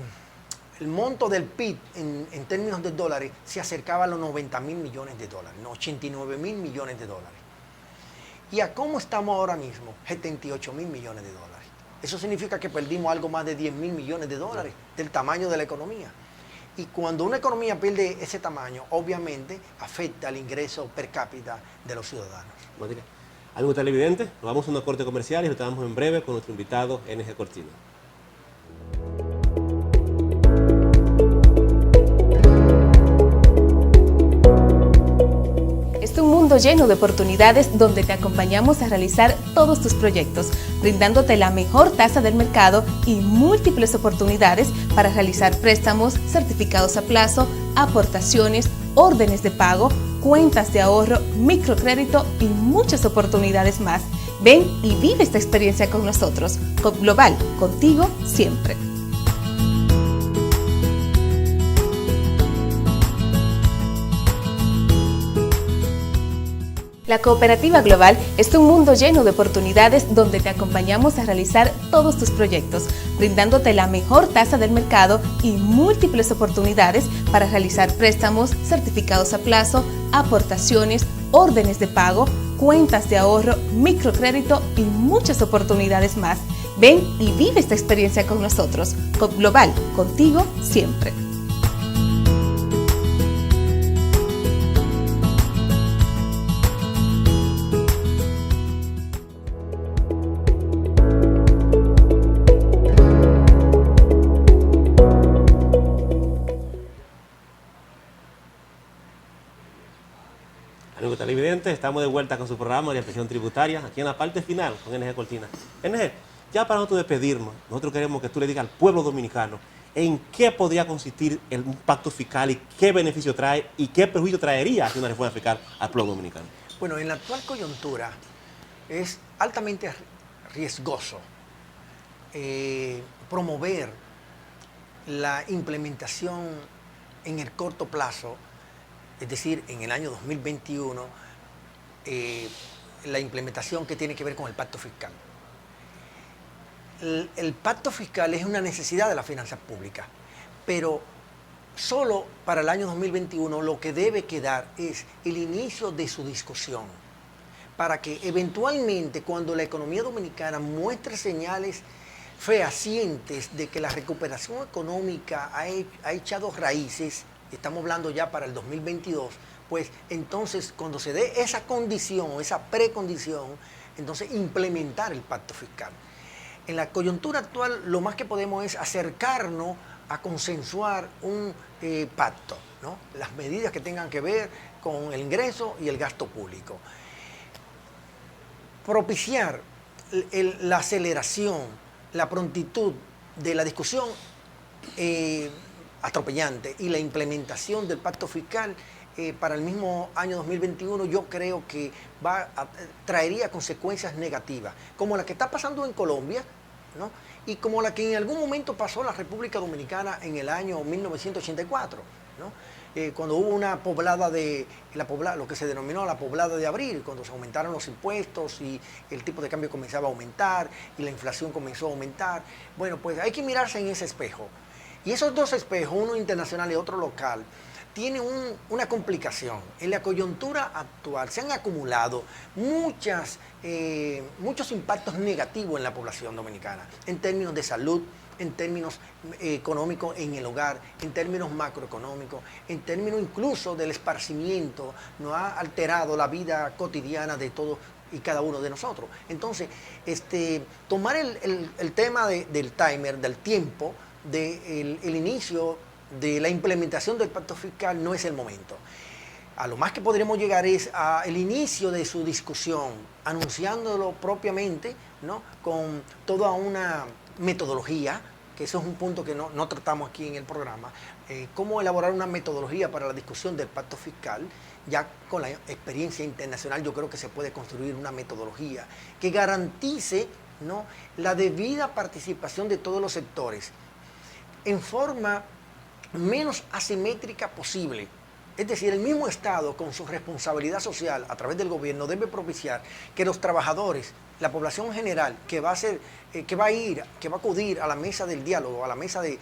monto del PIB en términos de dólares se acercaba a los 90 mil millones de dólares, no, 89 mil millones de dólares. ¿Y a cómo estamos ahora mismo? 78 mil millones de dólares. Eso significa que perdimos algo más de 10 mil millones de dólares del tamaño de la economía. Y cuando una economía pierde ese tamaño, obviamente afecta al ingreso per cápita de los ciudadanos. Amigo televidente, nos vamos a una corte comercial y retornamos en breve con nuestro invitado NG Cortina. Es un mundo lleno de oportunidades donde te acompañamos a realizar todos tus proyectos, brindándote la mejor tasa del mercado y múltiples oportunidades para realizar préstamos, certificados a plazo, aportaciones, órdenes de pago, cuentas de ahorro, microcrédito y muchas oportunidades más. Ven y vive esta experiencia con nosotros. COP Global, contigo siempre. La Cooperativa Global es un mundo lleno de oportunidades donde te acompañamos a realizar todos tus proyectos, brindándote la mejor tasa del mercado y múltiples oportunidades para realizar préstamos, certificados a plazo, aportaciones, órdenes de pago, cuentas de ahorro, microcrédito y muchas oportunidades más. Ven y vive esta experiencia con nosotros. COP Global, contigo siempre. Amigos televidentes, estamos de vuelta con su programa de orientación tributaria, aquí en la parte final con NG Cortina. NG, ya para nosotros despedirnos, nosotros queremos que tú le digas al pueblo dominicano en qué podría consistir un pacto fiscal y qué beneficio trae y qué perjuicio traería hacer una reforma fiscal al pueblo dominicano. Bueno, en la actual coyuntura es altamente riesgoso promover la implementación en el corto plazo, es decir, en el año 2021, la implementación que tiene que ver con el pacto fiscal. El pacto fiscal es una necesidad de las finanzas públicas, pero solo para el año 2021 lo que debe quedar es el inicio de su discusión, para que eventualmente cuando la economía dominicana muestre señales fehacientes de que la recuperación económica ha echado raíces, estamos hablando ya para el 2022, pues entonces cuando se dé esa condición, esa precondición, entonces implementar el pacto fiscal. En la coyuntura actual lo más que podemos es acercarnos a consensuar un pacto, ¿no? Las medidas que tengan que ver con el ingreso y el gasto público. Propiciar la aceleración, la prontitud de la discusión atropellante y la implementación del pacto fiscal para el mismo año 2021, yo creo que traería consecuencias negativas, como la que está pasando en Colombia, ¿no? Y como la que en algún momento pasó la República Dominicana en el año 1984, ¿no? Cuando hubo una poblada lo que se denominó la poblada de abril, cuando se aumentaron los impuestos y el tipo de cambio comenzaba a aumentar y la inflación comenzó a aumentar. Bueno, pues hay que mirarse en ese espejo. Y esos dos espejos, uno internacional y otro local, tienen una complicación. En la coyuntura actual se han acumulado muchos impactos negativos en la población dominicana, en términos de salud, en términos económicos en el hogar, en términos macroeconómicos, en términos incluso del esparcimiento, nos ha alterado la vida cotidiana de todos y cada uno de nosotros. Entonces, tomar el tema del timer, del tiempo, del inicio de la implementación del pacto fiscal no es el momento. A lo más que podremos llegar es al inicio de su discusión, anunciándolo propiamente, ¿no? Con toda una metodología, que eso es un punto que no tratamos aquí en el programa, cómo elaborar una metodología para la discusión del pacto fiscal. Ya con la experiencia internacional yo creo que se puede construir una metodología que garantice, ¿no?, la debida participación de todos los sectores en forma menos asimétrica posible. Es decir, el mismo Estado, con su responsabilidad social a través del gobierno, debe propiciar que los trabajadores, la población en general, que va a acudir a la mesa del diálogo, a la mesa de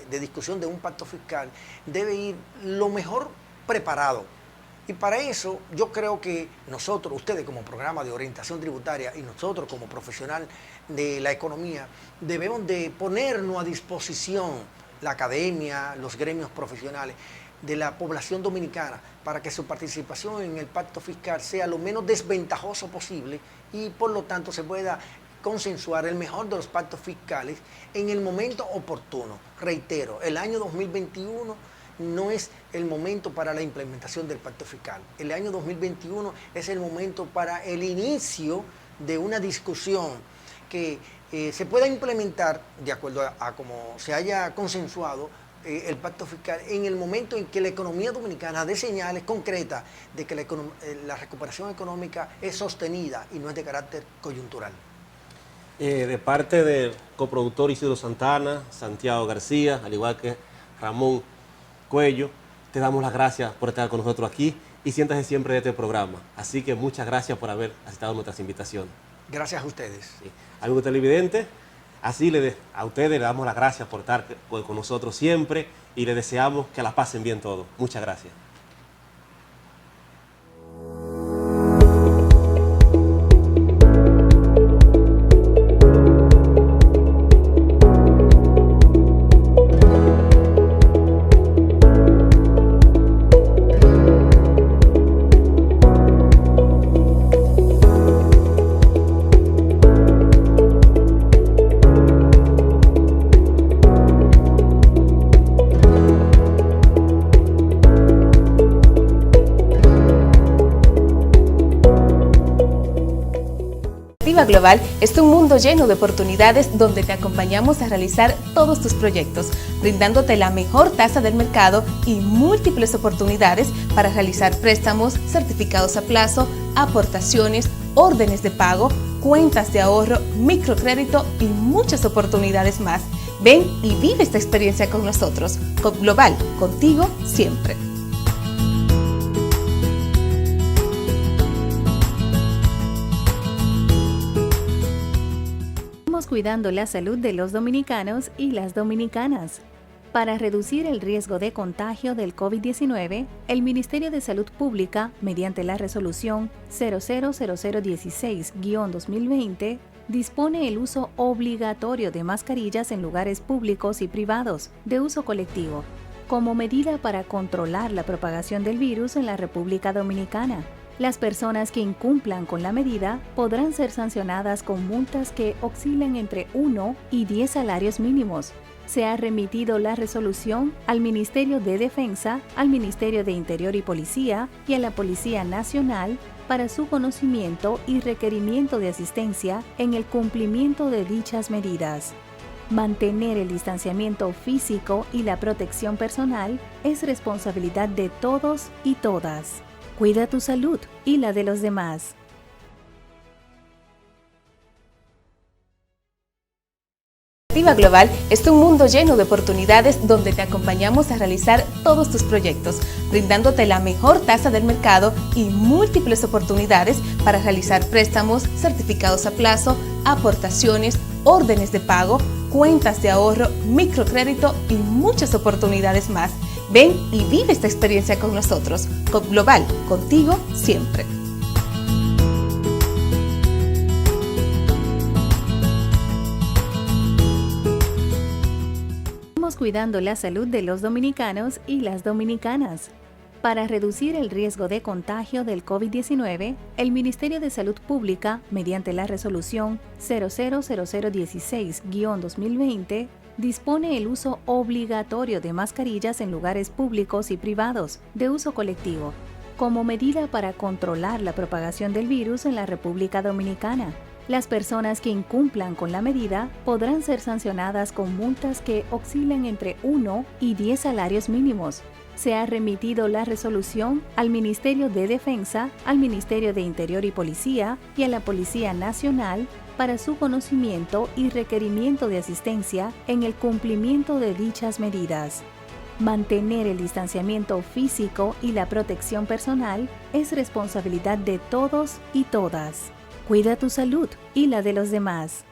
discusión de un pacto fiscal, debe ir lo mejor preparado. Y para eso yo creo que nosotros, ustedes como programa de orientación tributaria y nosotros como profesional de la economía, debemos de ponernos a disposición la academia, los gremios profesionales de la población dominicana para que su participación en el pacto fiscal sea lo menos desventajoso posible y por lo tanto se pueda consensuar el mejor de los pactos fiscales en el momento oportuno. Reitero, el año 2021 no es el momento para la implementación del pacto fiscal. El año 2021 es el momento para el inicio de una discusión que se pueda implementar de acuerdo a como se haya consensuado el pacto fiscal en el momento en que la economía dominicana dé señales concretas de que la recuperación económica es sostenida y no es de carácter coyuntural. De parte del coproductor Isidro Santana, Santiago García, al igual que Ramón Cuello, te damos las gracias por estar con nosotros aquí y siéntase siempre de este programa. Así que muchas gracias por haber aceptado nuestras invitaciones. Gracias a ustedes. Sí. Algo televidente, así a ustedes le damos las gracias por estar con nosotros siempre y les deseamos que la pasen bien todos. Muchas gracias. Global es un mundo lleno de oportunidades donde te acompañamos a realizar todos tus proyectos, brindándote la mejor tasa del mercado y múltiples oportunidades para realizar préstamos, certificados a plazo, aportaciones, órdenes de pago, cuentas de ahorro, microcrédito y muchas oportunidades más. Ven y vive esta experiencia con nosotros. COP Global, contigo siempre. Estamos cuidando la salud de los dominicanos y las dominicanas. Para reducir el riesgo de contagio del COVID-19, el Ministerio de Salud Pública, mediante la resolución 000016-2020, dispone el uso obligatorio de mascarillas en lugares públicos y privados, de uso colectivo, como medida para controlar la propagación del virus en la República Dominicana. Las personas que incumplan con la medida podrán ser sancionadas con multas que oscilen entre 1 y 10 salarios mínimos. Se ha remitido la resolución al Ministerio de Defensa, al Ministerio de Interior y Policía y a la Policía Nacional para su conocimiento y requerimiento de asistencia en el cumplimiento de dichas medidas. Mantener el distanciamiento físico y la protección personal es responsabilidad de todos y todas. Cuida tu salud y la de los demás. Perspectiva Global es un mundo lleno de oportunidades donde te acompañamos a realizar todos tus proyectos, brindándote la mejor tasa del mercado y múltiples oportunidades para realizar préstamos, certificados a plazo, aportaciones, órdenes de pago, cuentas de ahorro, microcrédito y muchas oportunidades más. Ven y vive esta experiencia con nosotros. COP Global, contigo siempre. Estamos cuidando la salud de los dominicanos y las dominicanas. Para reducir el riesgo de contagio del COVID-19, el Ministerio de Salud Pública, mediante la resolución 000016-2020, dispone el uso obligatorio de mascarillas en lugares públicos y privados, de uso colectivo, como medida para controlar la propagación del virus en la República Dominicana. Las personas que incumplan con la medida podrán ser sancionadas con multas que oscilen entre 1 y 10 salarios mínimos. Se ha remitido la resolución al Ministerio de Defensa, al Ministerio de Interior y Policía y a la Policía Nacional para su conocimiento y requerimiento de asistencia en el cumplimiento de dichas medidas. Mantener el distanciamiento físico y la protección personal es responsabilidad de todos y todas. Cuida tu salud y la de los demás.